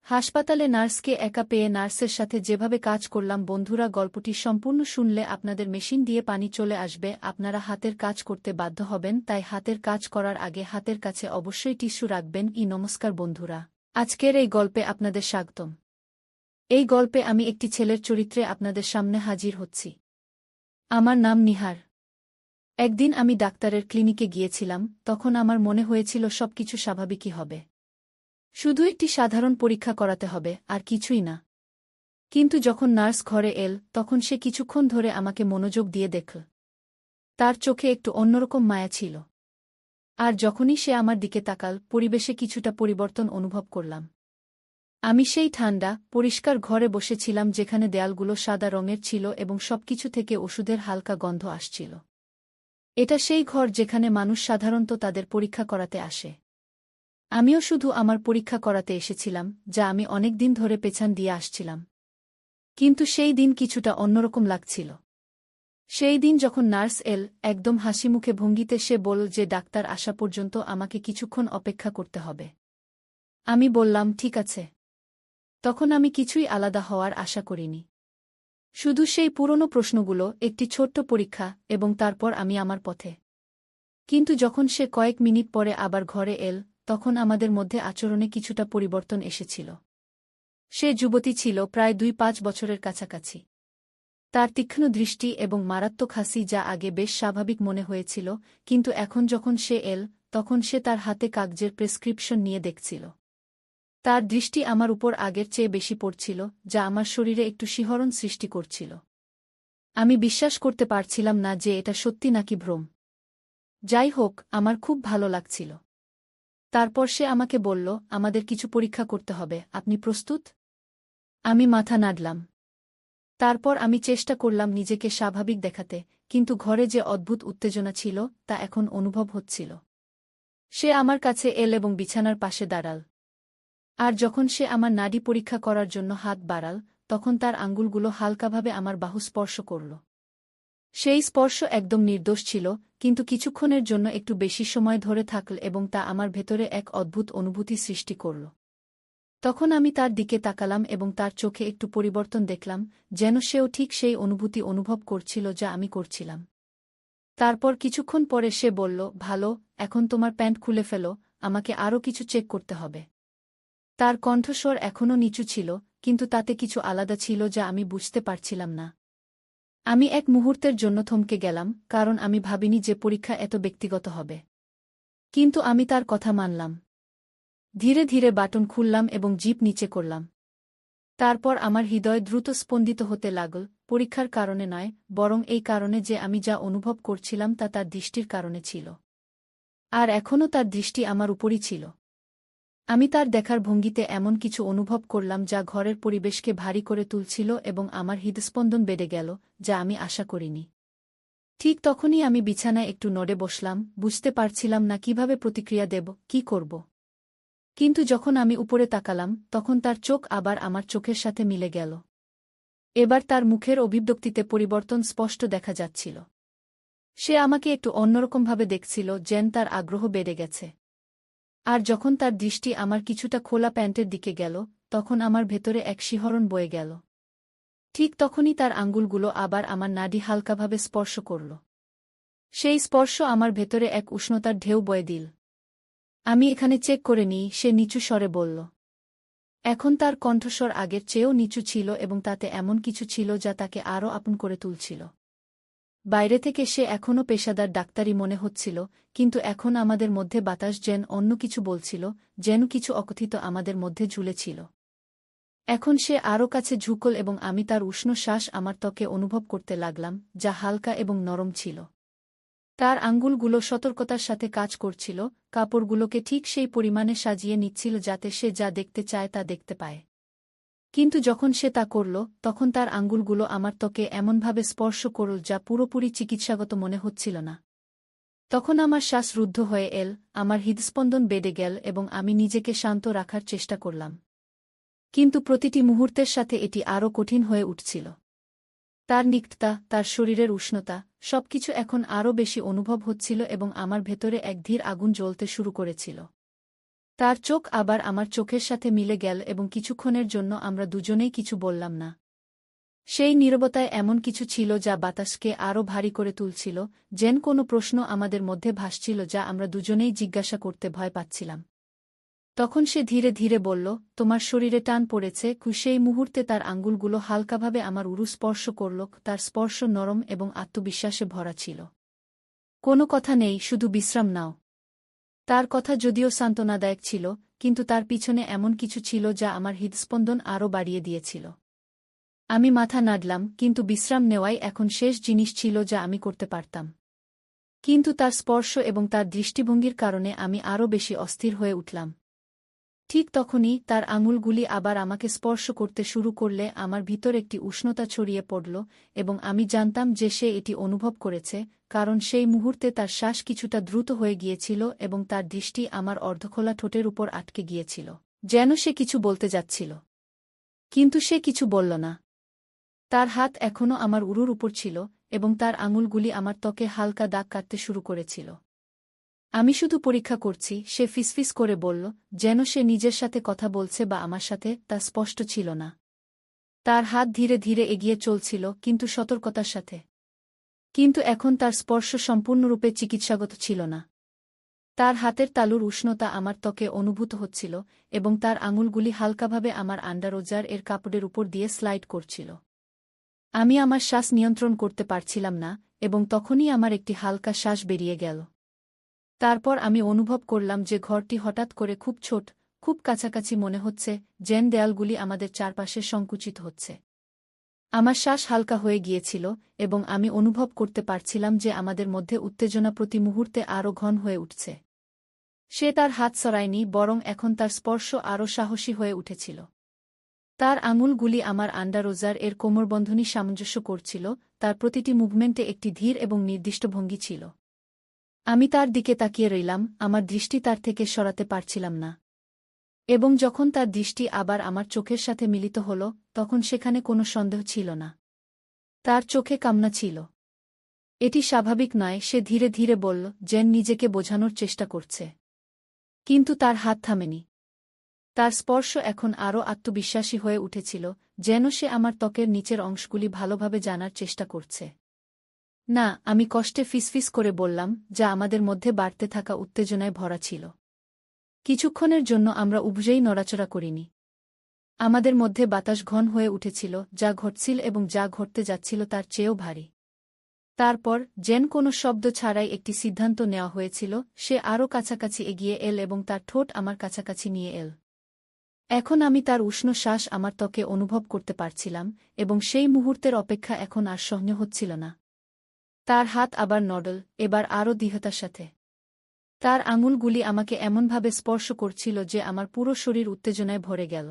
হাসপাতালে নার্সকে একা পেয়ে নার্সের সাথে যেভাবে কাজ করলাম বন্ধুরা, গল্পটি সম্পূর্ণ শুনলে আপনাদের মেশিন দিয়ে পানি চলে আসবে, আপনারা হাতের কাজ করতে বাধ্য হবেন, তাই হাতের কাজ করার আগে হাতের কাছে অবশ্যই টিস্যু রাখবেন। নমস্কার বন্ধুরা, আজকের এই গল্পে আপনাদের স্বাগতম। এই গল্পে আমি একটি ছেলের চরিত্রে আপনাদের সামনে হাজির হচ্ছি। আমার নাম নিহার। একদিন আমি ডাক্তারের ক্লিনিকে গিয়েছিলাম, তখন আমার মনে হয়েছিল সবকিছু স্বাভাবিকই হবে। শুধু একটি সাধারণ পরীক্ষা করাতে হবে, আর কিছুই না। কিন্তু যখন নার্স ঘরে এল, তখন সে কিছুক্ষণ ধরে আমাকে মনোযোগ দিয়ে দেখল। তার চোখে একটু অন্যরকম মায়া ছিল। আর যখনই সে আমার দিকে তাকাল, পরিবেশে কিছুটা পরিবর্তন অনুভব করলাম। আমি সেই ঠান্ডা, পরিষ্কার ঘরে বসেছিলাম যেখানে দেয়ালগুলো সাদা রঙের ছিল এবং সবকিছু থেকে ওষুধের হালকা গন্ধ আসছিল। এটা সেই ঘর যেখানে মানুষ সাধারণত তাদের পরীক্ষা করাতে আসে। আমিও শুধু আমার পরীক্ষা করাতে এসেছিলাম, যা আমি অনেক দিন ধরে পেছান দিয়ে আসছিলাম। কিন্তু সেই দিন কিছুটা অন্যরকম লাগছিল। সেই দিন যখন নার্স এল, একদম হাসিমুখে ভঙ্গিতে সে বলল যে ডাক্তার আসা পর্যন্ত আমাকে কিছুক্ষণ অপেক্ষা করতে হবে। আমি বললাম ঠিক আছে। তখন আমি কিছুই আলাদা হওয়ার আশা করিনি। শুধু সেই পুরনো প্রশ্নগুলো, একটি ছোট্ট পরীক্ষা, এবং তারপর আমি আমার পথে। কিন্তু যখন সে কয়েক মিনিট পরে আবার ঘরে এল, তখন আমাদের মধ্যে আচরণে কিছুটা পরিবর্তন এসেছিল। সে যুবতী ছিল, প্রায় 2-5 বছরের কাছাকাছি। তার তীক্ষ্ণ দৃষ্টি এবং মারাত্মক হাসি যা আগে বেশ স্বাভাবিক মনে হয়েছিল, কিন্তু এখন যখন সে এল, তখন সে তার হাতে কাগজের প্রেসক্রিপশন নিয়ে দেখছিল। তার দৃষ্টি আমার উপর আগের চেয়ে বেশি পড়ছিল, যা আমার শরীরে একটু শিহরণ সৃষ্টি করছিল। আমি বিশ্বাস করতে পারছিলাম না যে এটা সত্যি নাকি ভ্রম। যাই হোক, আমার খুব ভালো লাগছিল। তারপর সে আমাকে বলল, আমাদের কিছু পরীক্ষা করতে হবে, আপনি প্রস্তুত? আমি মাথা নাড়লাম। তারপর আমি চেষ্টা করলাম নিজেকে স্বাভাবিক দেখাতে, কিন্তু ঘরে যে অদ্ভুত উত্তেজনা ছিল, তা এখন অনুভব হচ্ছিল। সে আমার কাছে এল এবং বিছানার পাশে দাঁড়াল। আর যখন সে আমার নাড়ি পরীক্ষা করার জন্য হাত বাড়াল, তখন তার আঙ্গুলগুলো হালকাভাবে আমার বাহু স্পর্শ করল। সেই স্পর্শ একদম নির্দোষ ছিল, কিন্তু কিছুক্ষণের জন্য একটু বেশি সময় ধরে থাকল এবং তা আমার ভেতরে এক অদ্ভুত অনুভূতি সৃষ্টি করল। তখন আমি তার দিকে তাকালাম এবং তার চোখে একটু পরিবর্তন দেখলাম, যেন সেও ঠিক সেই অনুভূতি অনুভব করছিল যা আমি করছিলাম। তারপর কিছুক্ষণ পরে সে বলল, ভালো, এখন তোমার প্যান্ট খুলে ফেলো, আমাকে আরও কিছু চেক করতে হবে। তার কণ্ঠস্বর এখনও নিচু ছিল, কিন্তু তাতে কিছু আলাদা ছিল যা আমি বুঝতে পারছিলাম না। আমি এক মুহূর্তের জন্য থমকে গেলাম, কারণ আমি ভাবিনি যে পরীক্ষা এত ব্যক্তিগত হবে। কিন্তু আমি তার কথা মানলাম। ধীরে ধীরে বাটন খুললাম এবং জিপ নিচে করলাম। তারপর আমার হৃদয় দ্রুত স্পন্দিত হতে লাগল, পরীক্ষার কারণে নয়, বরং এই কারণে যে আমি যা অনুভব করছিলাম তা তার দৃষ্টির কারণে ছিল। আর এখনও তার দৃষ্টি আমার উপরই ছিল। আমি তার দেখার ভঙ্গিতে এমন কিছু অনুভব করলাম যা ঘরের পরিবেশকে ভারী করে তুলছিল এবং আমার হৃদস্পন্দন বেড়ে গেল, যা আমি আশা করিনি। ঠিক তখনই আমি বিছানায় একটু নড়ে বসলাম, বুঝতে পারছিলাম না কিভাবে প্রতিক্রিয়া দেব, কি করব। কিন্তু যখন আমি উপরে তাকালাম, তখন তার চোখ আবার আমার চোখের সাথে মিলে গেল। এবার তার মুখের অভিব্যক্তিতে পরিবর্তন স্পষ্ট দেখা যাচ্ছিল। সে আমাকে একটু অন্যরকমভাবে দেখছিল, যেন তার আগ্রহ বেড়ে গেছে। আর যখন তার দৃষ্টি আমার কিছুটা খোলা প্যান্টের দিকে গেল, তখন আমার ভেতরে এক শিহরণ বয়ে গেল। ঠিক তখনই তার আঙ্গুলগুলো আবার আমার নাডি হালকাভাবে স্পর্শ করল। সেই স্পর্শ আমার ভেতরে এক উষ্ণতার ঢেউ বয়ে দিল। আমি এখানে চেক করে নিই, সে নিচু স্বরে বলল। এখন তার কণ্ঠস্বর আগের চেয়েও নিচু ছিল এবং তাতে এমন কিছু ছিল যা তাকে আরও আপন করে তুলছিল। বাইরে থেকে সে এখনও পেশাদার ডাক্তারি মনে হচ্ছিল, কিন্তু এখন আমাদের মধ্যে বাতাস যেন অন্য কিছু বলছিল, যেন কিছু অকথিত আমাদের মধ্যে ঝুলেছিল। এখন সে আরও কাছে ঝুঁকল এবং আমি তার উষ্ণ শ্বাস আমার ত্বকে অনুভব করতে লাগলাম, যা হালকা এবং নরম ছিল। তার আঙ্গুলগুলো সতর্কতার সাথে কাজ করছিল, কাপড়গুলোকে ঠিক সেই পরিমাণে সাজিয়ে নিচ্ছিল যাতে সে যা দেখতে চায় তা দেখতে পায়। কিন্তু যখন সে তা করল, তখন তার আঙ্গুলগুলো আমার ত্বকে এমনভাবে স্পর্শ করল যা পুরোপুরি চিকিৎসাগত মনে হচ্ছিল না। তখন আমার শ্বাস রুদ্ধ হয়ে এল, আমার হৃদস্পন্দন বেড়ে গেল এবং আমি নিজেকে শান্ত রাখার চেষ্টা করলাম। কিন্তু প্রতিটি মুহূর্তের সাথে এটি আরও কঠিন হয়ে উঠছিল। তার নিকটতা, তার শরীরের উষ্ণতা, সবকিছু এখন আরও বেশি অনুভব হচ্ছিল এবং আমার ভেতরে এক ধীর আগুন জ্বলতে শুরু করেছিল। তার চোখ আবার আমার চোখের সাথে মিলে গেল এবং কিছুক্ষণের জন্য আমরা দুজনেই কিছু বললাম না। সেই নীরবতায় এমন কিছু ছিল যা বাতাসকে আরও ভারী করে তুলছিল, যেন কোনো প্রশ্ন আমাদের মধ্যে ভাসছিল যা আমরা দুজনেই জিজ্ঞাসা করতে ভয় পাচ্ছিলাম। তখন সে ধীরে ধীরে বলল, তোমার শরীরে টান পড়েছে। সেই মুহূর্তে তার আঙ্গুলগুলো হালকাভাবে আমার উরু স্পর্শ করল, তার স্পর্শ নরম এবং আত্মবিশ্বাসে ভরা ছিল। কোনো কথা নেই, শুধু বিশ্রাম নাও। তার কথা যদিও সান্ত্বনাদায়ক ছিল, কিন্তু তার পিছনে এমন কিছু ছিল যা আমার হৃদস্পন্দন আরও বাড়িয়ে দিয়েছিল। আমি মাথা নাড়লাম, কিন্তু বিশ্রাম নেওয়াই এখন শেষ জিনিস ছিল যা আমি করতে পারতাম। কিন্তু তার স্পর্শ এবং তার দৃষ্টিভঙ্গির কারণে আমি আরও বেশি অস্থির হয়ে উঠলাম। ঠিক তখনই তার আঙুলগুলি আবার আমাকে স্পর্শ করতে শুরু করলে আমার ভিতর একটি উষ্ণতা ছড়িয়ে পড়ল, এবং আমি জানতাম যে সে এটি অনুভব করেছে, কারণ সেই মুহূর্তে তার শ্বাস কিছুটা দ্রুত হয়ে গিয়েছিল এবং তার দৃষ্টি আমার অর্ধখোলা ঠোঁটের উপর আটকে গিয়েছিল, যেন সে কিছু বলতে যাচ্ছিল। কিন্তু সে কিছু বলল না। তার হাত এখনও আমার উরুর উপর ছিল, এবং তার আঙুলগুলি আমার ত্বকে হালকা দাগ কাটতে শুরু করেছিল। আমি শুধু পরীক্ষা করছি, সে ফিসফিস করে বলল, যেন সে নিজের সাথে কথা বলছে বা আমার সাথে, তা স্পষ্ট ছিল না। তার হাত ধীরে ধীরে এগিয়ে চলছিল, কিন্তু সতর্কতার সাথে। কিন্তু এখন তার স্পর্শ সম্পূর্ণরূপে চিকিৎসাগত ছিল না। তার হাতের তালুর উষ্ণতা আমার ত্বকে অনুভূত হচ্ছিল, এবং তার আঙুলগুলি হালকাভাবে আমার আন্ডারওয়্যার এর কাপড়ের উপর দিয়ে স্লাইড করছিল। আমি আমার শ্বাস নিয়ন্ত্রণ করতে পারছিলাম না, এবং তখনই আমার একটি হালকা শ্বাস বেরিয়ে গেল। তারপর আমি অনুভব করলাম যে ঘরটি হঠাৎ করে খুব ছোট, খুব কাছাকাছি মনে হচ্ছে, যেন দেয়ালগুলি আমাদের চারপাশে সংকুচিত হচ্ছে। আমার শ্বাস হালকা হয়ে গিয়েছিল, এবং আমি অনুভব করতে পারছিলাম যে আমাদের মধ্যে উত্তেজনা প্রতি মুহূর্তে আরও ঘন হয়ে উঠছে। সে তার হাত সরায়নি, বরং এখন তার স্পর্শ আরও সাহসী হয়ে উঠেছিল। তার আঙুলগুলি আমার আন্ডারওয়্যার এর কোমরবন্ধনী সামঞ্জস্য করছিল, তার প্রতিটি মুভমেন্টে একটি ধীর এবং নির্দিষ্ট ভঙ্গি ছিল। আমি তার দিকে তাকিয়ে রইলাম, আমার দৃষ্টি তার থেকে সরাতে পারছিলাম না। এবং যখন তার দৃষ্টি আবার আমার চোখের সাথে মিলিত হল, তখন সেখানে কোনো সন্দেহ ছিল না। তার চোখে কান্না ছিল। এটি স্বাভাবিক নয়, সে ধীরে ধীরে বলল, যেন নিজেকে বোঝানোর চেষ্টা করছে। কিন্তু তার হাত থামেনি। তার স্পর্শ এখন আরও আত্মবিশ্বাসী হয়ে উঠেছিল, যেন সে আমার ত্বকের নিচের অংশগুলি ভালোভাবে জানার চেষ্টা করছে। না, আমি কষ্টে ফিসফিস করে বললাম, যা আমাদের মধ্যে বাড়তে থাকা উত্তেজনায় ভরা ছিল। কিছুক্ষণের জন্য আমরা উভয়েই নড়াচড়া করিনি। আমাদের মধ্যে বাতাস ঘন হয়ে উঠেছিল, যা ঘটছিল এবং যা ঘটতে যাচ্ছিল তার চেয়েও ভারী। তারপর, যেন কোনো শব্দ ছাড়াই একটি সিদ্ধান্ত নেওয়া হয়েছিল, সে আরও কাছাকাছি এগিয়ে এল এবং তার ঠোঁট আমার কাছাকাছি নিয়ে এল। এখন আমি তার উষ্ণ শ্বাস আমার ত্বকে অনুভব করতে পারছিলাম, এবং সেই মুহূর্তের অপেক্ষা এখন আর সহ্য হচ্ছিল না। তার হাত আবার নড়ল, এবার আরও দৃঢ়তার সাথে। তার আঙুলগুলি আমাকে এমনভাবে স্পর্শ করছিল যে আমার পুরো শরীর উত্তেজনায় ভরে গেল।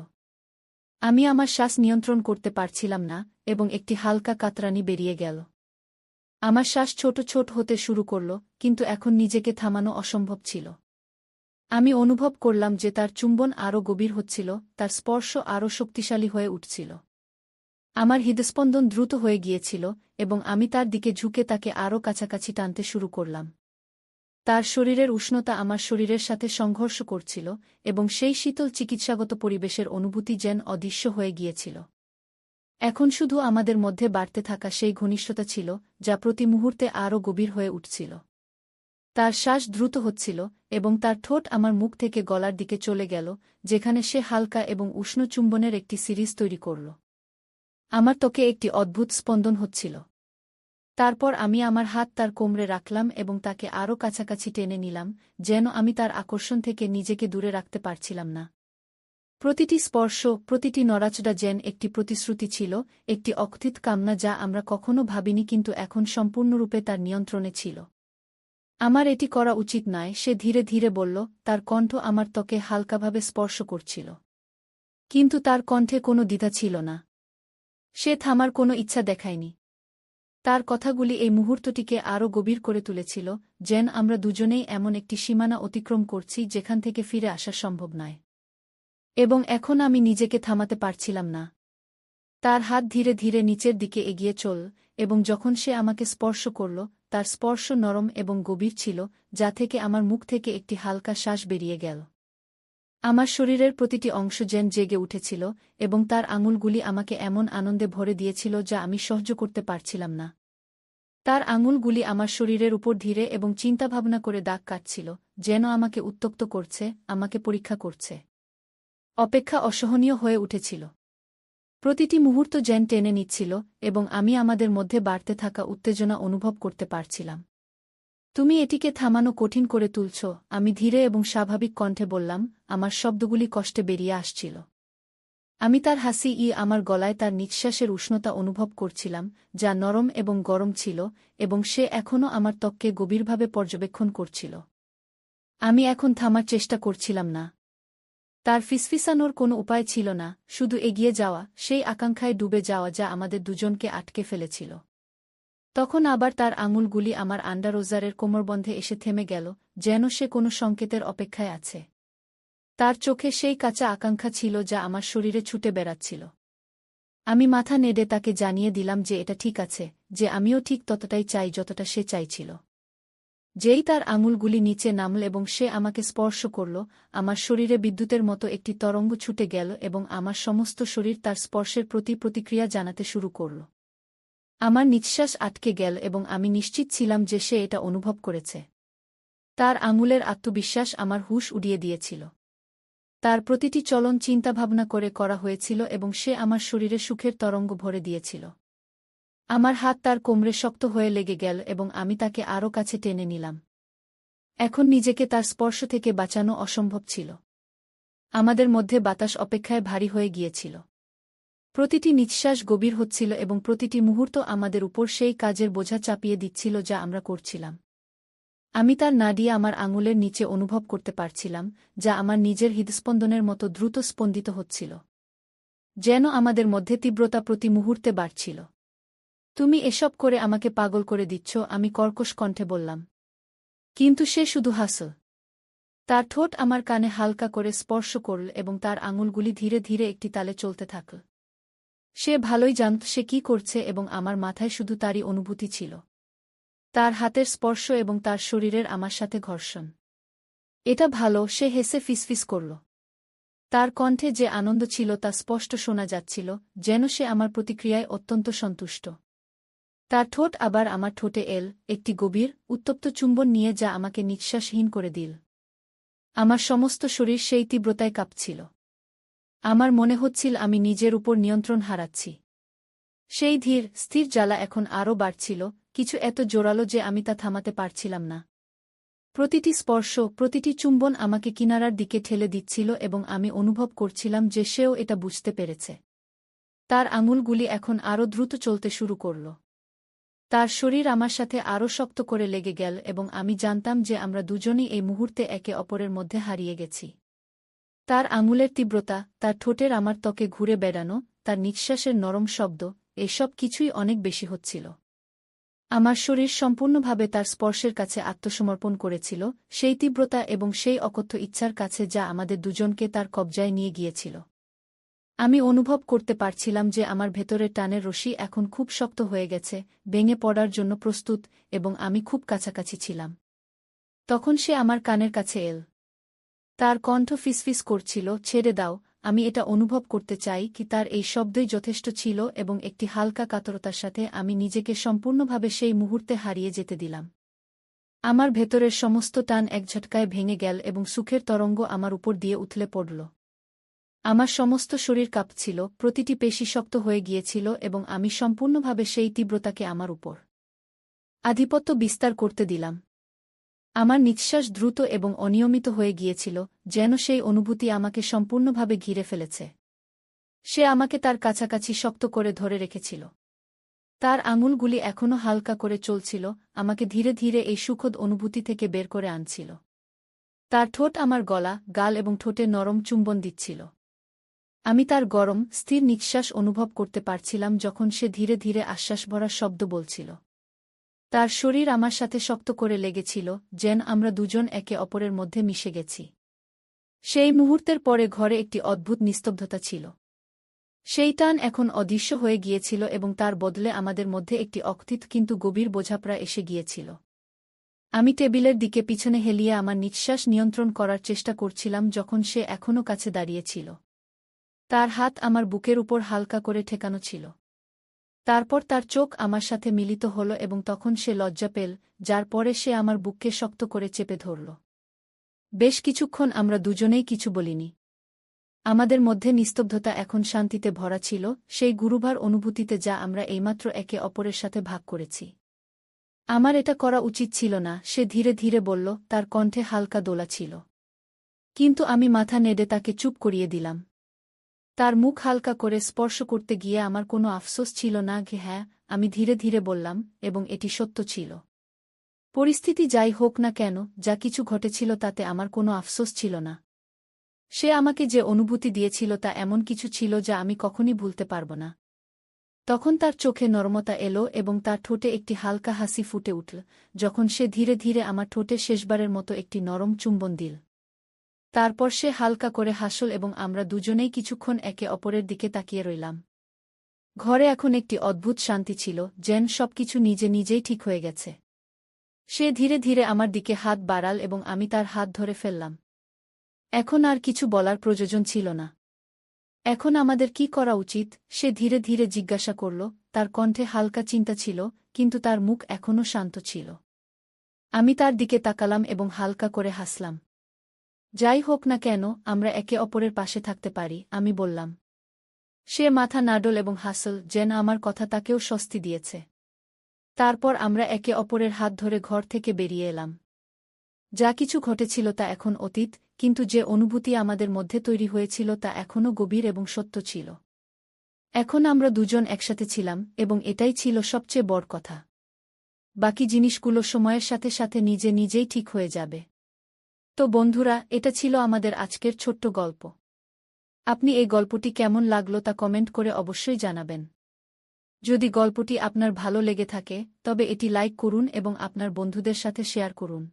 আমি আমার শ্বাস নিয়ন্ত্রণ করতে পারছিলাম না, এবং একটি হালকা কাতরানি বেরিয়ে গেল। আমার শ্বাস ছোট ছোট হতে শুরু করল, কিন্তু এখন নিজেকে থামানো অসম্ভব ছিল। আমি অনুভব করলাম যে তার চুম্বন আরও গভীর হচ্ছিল, তার স্পর্শ আরও শক্তিশালী হয়ে উঠছিল। আমার হৃদস্পন্দন দ্রুত হয়ে গিয়েছিল, এবং আমি তার দিকে ঝুঁকে তাকে আরও কাছাকাছি টানতে শুরু করলাম। তার শরীরের উষ্ণতা আমার শরীরের সাথে সংঘর্ষ করছিল, এবং সেই শীতল চিকিৎসাগত পরিবেশের অনুভূতি যেন অদৃশ্য হয়ে গিয়েছিল। এখন শুধু আমাদের মধ্যে বাড়তে থাকা সেই ঘনিষ্ঠতা ছিল, যা প্রতি মুহূর্তে আরও গভীর হয়ে উঠছিল। তার শ্বাস দ্রুত হচ্ছিল, এবং তার ঠোঁট আমার মুখ থেকে গলার দিকে চলে গেল, যেখানে সে হালকা এবং উষ্ণ চুম্বনের একটি সিরিজ তৈরি করল। আমার ত্বকে একটি অদ্ভুত স্পন্দন হচ্ছিল। তারপর আমি আমার হাত তার কোমরে রাখলাম এবং তাকে আরও কাছাকাছি টেনে নিলাম, যেন আমি তার আকর্ষণ থেকে নিজেকে দূরে রাখতে পারছিলাম না। প্রতিটি স্পর্শ, প্রতিটি নড়াচড়া যেন একটি প্রতিশ্রুতি ছিল, একটি অকথিত কামনা যা আমরা কখনো ভাবিনি কিন্তু এখন সম্পূর্ণরূপে তার নিয়ন্ত্রণে ছিল। আমার এটি করা উচিত নয়, সে ধীরে ধীরে বলল, তার কণ্ঠ আমার ত্বকে হালকাভাবে স্পর্শ করছিল। কিন্তু তার কণ্ঠে কোনো দ্বিধা ছিল না। সে থামার কোনো ইচ্ছা দেখায়নি। তার কথাগুলি এই মুহূর্তটিকে আরও গভীর করে তুলেছিল, যেন আমরা দুজনেই এমন একটি সীমানা অতিক্রম করছি যেখান থেকে ফিরে আসা সম্ভব নয়। এবং এখন আমি নিজেকে থামাতে পারছিলাম না। তার হাত ধীরে ধীরে নিচের দিকে এগিয়ে চল, এবং যখন সে আমাকে স্পর্শ করল, তার স্পর্শ নরম এবং গভীর ছিল, যা থেকে আমার মুখ থেকে একটি হালকা শ্বাস বেরিয়ে গেল। আমার শরীরের প্রতিটি অংশ যেন জেগে উঠেছিল এবং তার আঙুলগুলি আমাকে এমন আনন্দে ভরে দিয়েছিল যা আমি সহ্য করতে পারছিলাম না। তার আঙুলগুলি আমার শরীরের উপর ধীরে এবং চিন্তাভাবনা করে দাগ কাটছিল, যেন আমাকে উত্ত্যক্ত করছে, আমাকে পরীক্ষা করছে। অপেক্ষা অসহনীয় হয়ে উঠেছিল। প্রতিটি মুহূর্ত যেন টেনে নিচ্ছিল এবং আমি আমাদের মধ্যে বাড়তে থাকা উত্তেজনা অনুভব করতে পারছিলাম। তুমি এটিকে থামানো কঠিন করে তুলছ, আমি ধীরে এবং স্বাভাবিক কণ্ঠে বললাম, আমার শব্দগুলি কষ্টে বেরিয়ে আসছিল। আমি তার হাসি আমার গলায় তার নিঃশ্বাসের উষ্ণতা অনুভব করছিলাম, যা নরম এবং গরম ছিল, এবং সে এখনও আমার ত্বককে গভীরভাবে পর্যবেক্ষণ করছিল। আমি এখন থামার চেষ্টা করছিলাম না। তার ফিসফিসানোর কোনো উপায় ছিল না, শুধু এগিয়ে যাওয়া, সেই আকাঙ্ক্ষায় ডুবে যাওয়া যা আমাদের দুজনকে আটকে ফেলেছিল। তখন আবার তার আঙুলগুলি আমার আন্ডারোজারের কোমরবন্ধে এসে থেমে গেল, যেন সে কোনো সংকেতের অপেক্ষায় আছে। তার চোখে সেই কাঁচা আকাঙ্ক্ষা ছিল যা আমার শরীরে ছুটে বেড়াচ্ছিল। আমি মাথা নেড়ে তাকে জানিয়ে দিলাম যে এটা ঠিক আছে, যে আমিও ঠিক ততটাই চাই যতটা সে চাইছিল। যেই তার আঙুলগুলি নিচে নামল এবং সে আমাকে স্পর্শ করল, আমার শরীরে বিদ্যুতের মতো একটি তরঙ্গ ছুটে গেল এবং আমার সমস্ত শরীর তার স্পর্শের প্রতি প্রতিক্রিয়া জানাতে শুরু করল। আমার নিঃশ্বাস আটকে গেল এবং আমি নিশ্চিত ছিলাম যে সে এটা অনুভব করেছে। তার আঙুলের আত্মবিশ্বাস আমার হুঁশ উড়িয়ে দিয়েছিল। তার প্রতিটি চলন চিন্তাভাবনা করে করা হয়েছিল এবং সে আমার শরীরে সুখের তরঙ্গ ভরে দিয়েছিল। আমার হাত তার কোমরে শক্ত হয়ে লেগে গেল এবং আমি তাকে আরও কাছে টেনে নিলাম। এখন নিজেকে তার স্পর্শ থেকে বাঁচানো অসম্ভব ছিল। আমাদের মধ্যে বাতাস অপেক্ষায় ভারী হয়ে গিয়েছিল। প্রতিটি নিঃশ্বাস গভীর হচ্ছিল এবং প্রতিটি মুহূর্ত আমাদের উপর সেই কাজের বোঝা চাপিয়ে দিচ্ছিল যা আমরা করছিলাম। আমি তার নাড়ি আমার আঙুলের নিচে অনুভব করতে পারছিলাম, যা আমার নিজের হৃদস্পন্দনের মতো দ্রুত স্পন্দিত হচ্ছিল। যেন আমাদের মধ্যে তীব্রতা প্রতি মুহূর্তে বাড়ছিল। তুমি এসব করে আমাকে পাগল করে দিচ্ছ, আমি কর্কশ কণ্ঠে বললাম। কিন্তু সে শুধু হাসল। তার ঠোঁট আমার কানে হালকা করে স্পর্শ করল এবং তার আঙুলগুলি ধীরে ধীরে একটি তালে চলতে থাকল। সে ভালোই জানত সে কি করছে এবং আমার মাথায় শুধু তারই অনুভূতি ছিল। তার হাতের স্পর্শ এবং তার শরীরের আমার সাথে ঘর্ষণ। এটা ভালো, সে হেসে ফিসফিস করল। তার কণ্ঠে যে আনন্দ ছিল তা স্পষ্ট শোনা যাচ্ছিল, যেন সে আমার প্রতিক্রিয়ায় অত্যন্ত সন্তুষ্ট। তার ঠোঁট আবার আমার ঠোঁটে এল, একটি গভীর, উত্তপ্ত চুম্বন নিয়ে যা আমাকে নিঃশ্বাসহীন করে দিল। আমার সমস্ত শরীর সেই তীব্রতায় কাঁপছিল। আমার মনে হচ্ছিল আমি নিজের উপর নিয়ন্ত্রণ হারাচ্ছি। সেই ধীর, স্থির জ্বালা এখন আরও বাড়ছিল, কিছু এত জোরালো যে আমি তা থামাতে পারছিলাম না। প্রতিটি স্পর্শ, প্রতিটি চুম্বন আমাকে কিনারার দিকে ঠেলে দিচ্ছিল এবং আমি অনুভব করছিলাম যে সেও এটা বুঝতে পেরেছে। তার আঙুলগুলি এখন আরও দ্রুত চলতে শুরু করল। তার শরীর আমার সাথে আরও শক্ত করে লেগে গেল এবং আমি জানতাম যে আমরা দুজনই এই মুহূর্তে একে অপরের মধ্যে হারিয়ে গেছি। তার আঙুলের তীব্রতা, তার ঠোঁটের আমার ত্বকে ঘুরে বেড়ানো, তার নিঃশ্বাসের নরম শব্দ, এসব কিছুই অনেক বেশি হচ্ছিল। আমার শরীর সম্পূর্ণভাবে তার স্পর্শের কাছে আত্মসমর্পণ করেছিল, সেই তীব্রতা এবং সেই অকথ্য ইচ্ছার কাছে যা আমাদের দুজনকে তার কবজায় নিয়ে গিয়েছিল। আমি অনুভব করতে পারছিলাম যে আমার ভেতরের টানের রশি এখন খুব শক্ত হয়ে গেছে, ভেঙে পড়ার জন্য প্রস্তুত, এবং আমি খুব কাছাকাছি ছিলাম। তখন সে আমার কানের কাছে এল। তার কণ্ঠ ফিসফিস করছিল, ছেড়ে দাও, আমি এটা অনুভব করতে চাই কি। তার এই শব্দই যথেষ্ট ছিল এবং একটি হালকা কাতরতার সাথে আমি নিজেকে সম্পূর্ণভাবে সেই মুহূর্তে হারিয়ে যেতে দিলাম। আমার ভেতরের সমস্ত টান এক ঝটকায় ভেঙে গেল এবং সুখের তরঙ্গ আমার উপর দিয়ে উথলে পড়ল। আমার সমস্ত শরীর কাঁপছিল, প্রতিটি পেশি শক্ত হয়ে গিয়েছিল এবং আমি সম্পূর্ণভাবে সেই তীব্রতাকে আমার উপর আধিপত্য বিস্তার করতে দিলাম। আমার নিঃশ্বাস দ্রুত এবং অনিয়মিত হয়ে গিয়েছিল, যেন সেই অনুভূতি আমাকে সম্পূর্ণভাবে ঘিরে ফেলেছে। সে আমাকে তার কাছাকাছি শক্ত করে ধরে রেখেছিল। তার আঙুলগুলি এখনও হালকা করে চলছিল, আমাকে ধীরে ধীরে এই সুখদ অনুভূতি থেকে বের করে আনছিল। তার ঠোঁট আমার গলা, গাল এবং ঠোঁটে নরম চুম্বন দিচ্ছিল। আমি তার গরম, স্থির নিঃশ্বাস অনুভব করতে পারছিলাম যখন সে ধীরে ধীরে আশ্বাসভরা শব্দ বলছিল। তার শরীর আমার সাথে শক্ত করে লেগেছিল, যেন আমরা দুজন একে অপরের মধ্যে মিশে গেছি। সেই মুহূর্তের পরে ঘরে একটি অদ্ভুত নিস্তব্ধতা ছিল। সেই টান এখন অদৃশ্য হয়ে গিয়েছিল এবং তার বদলে আমাদের মধ্যে একটি অকথিত কিন্তু গভীর বোঝাপড়া এসে গিয়েছিল। আমি টেবিলের দিকে পিছনে হেলিয়ে আমার নিঃশ্বাস নিয়ন্ত্রণ করার চেষ্টা করছিলাম যখন সে এখনও কাছে দাঁড়িয়েছিল। তার হাত আমার বুকের উপর হালকা করে ঠেকানো ছিল। তারপর তার চোখ আমার সাথে মিলিত হল এবং তখন সে লজ্জা পেল, যার পরে সে আমার বুককে শক্ত করে চেপে ধরল। বেশ কিছুক্ষণ আমরা দুজনেই কিছু বলিনি। আমাদের মধ্যে নিস্তব্ধতা এখন শান্তিতে ভরা ছিল, সেই গুরুভার অনুভূতিতে যা আমরা এইমাত্র একে অপরের সাথে ভাগ করেছি। আমার এটা করা উচিত ছিল না, সে ধীরে ধীরে বলল, তার কণ্ঠে হালকা দোলা ছিল। কিন্তু আমি মাথা নেড়ে তাকে চুপ করিয়ে দিলাম। তার মুখ হালকা করে স্পর্শ করতে গিয়ে আমার কোনো আফসোস ছিল না যে হ্যাঁ, আমি ধীরে ধীরে বললাম, এবং এটি সত্য ছিল। পরিস্থিতি যাই হোক না কেন, যা কিছু ঘটেছিল তাতে আমার কোনো আফসোস ছিল না। সে আমাকে যে অনুভূতি দিয়েছিল তা এমন কিছু ছিল যা আমি কখনই ভুলতে পারব না। তখন তার চোখে নরমতা এলো এবং তার ঠোঁটে একটি হালকা হাসি ফুটে উঠল, যখন সে ধীরে ধীরে আমার ঠোঁটে শেষবারের মতো একটি নরম চুম্বন দিল। তারপর সে হালকা করে হাসল এবং আমরা দুজনেই কিছুক্ষণ একে অপরের দিকে তাকিয়ে রইলাম। ঘরে এখন একটি অদ্ভুত শান্তি ছিল, যেন সবকিছু নিজে নিজেই ঠিক হয়ে গেছে। সে ধীরে ধীরে আমার দিকে হাত বাড়াল এবং আমি তার হাত ধরে ফেললাম। এখন আর কিছু বলার প্রয়োজন ছিল না। এখন আমাদের কি করা উচিত, সে ধীরে ধীরে জিজ্ঞাসা করল, তার কণ্ঠে হালকা চিন্তা ছিল, কিন্তু তার মুখ এখনও শান্ত ছিল। আমি তার দিকে তাকালাম এবং হালকা করে হাসলাম। যাই হোক না কেন, আমরা একে অপরের পাশে থাকতে পারি, আমি বললাম। সে মাথা নাড়ল এবং হাসল, যেন আমার কথা তাকেও স্বস্তি দিয়েছে। তারপর আমরা একে অপরের হাত ধরে ঘর থেকে বেরিয়ে এলাম। যা কিছু ঘটেছিল তা এখন অতীত, কিন্তু যে অনুভূতি আমাদের মধ্যে তৈরি হয়েছিল তা এখনও গভীর এবং সত্য ছিল। এখন আমরা দুজন একসাথে ছিলাম, এবং এটাই ছিল সবচেয়ে বড় কথা। বাকি জিনিসগুলো সময়ের সাথে সাথে নিজে নিজেই ঠিক হয়ে যাবে। তো বন্ধুরা, এটা ছিল আমাদের আজকের ছোট্ট গল্প। আপনি এই গল্পটি কেমন লাগলো তা কমেন্ট করে অবশ্যই জানাবেন। যদি গল্পটি আপনার ভালো লেগে থাকে, তবে এটি লাইক করুন এবং আপনার বন্ধুদের সাথে শেয়ার করুন।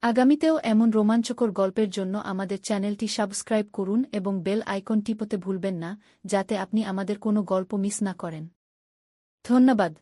আগামীতেও এমন রোমাঞ্চকর গল্পের জন্য আমাদের চ্যানেলটি সাবস্ক্রাইব করুন এবং বেল আইকন টিপতে ভুলবেন না, যাতে আপনি আমাদের কোনো গল্প মিস না করেন। ধন্যবাদ।